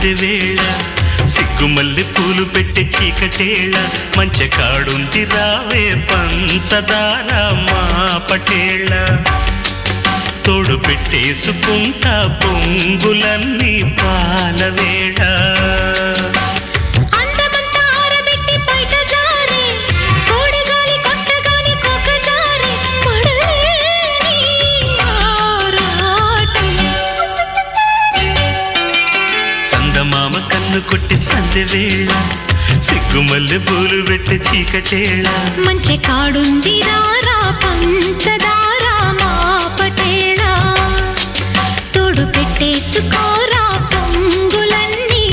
సందెవేళ సిగ్గుమల్లె పూలు పెట్టే చీకటేళ మంచె కాడుంది రావే పంచదార మా పటేళ తోడు పెట్టేసుకుంటా పొంగులన్నీ పాలవేళ మామ కన్ను కొట్టి సందెవేళ సిగ్గుమల్లె పూలు పెట్టి చీకటేళ మంచె కాడుంది రారా పంచదార మా పటేళ తోడు పెట్టేసుకోరా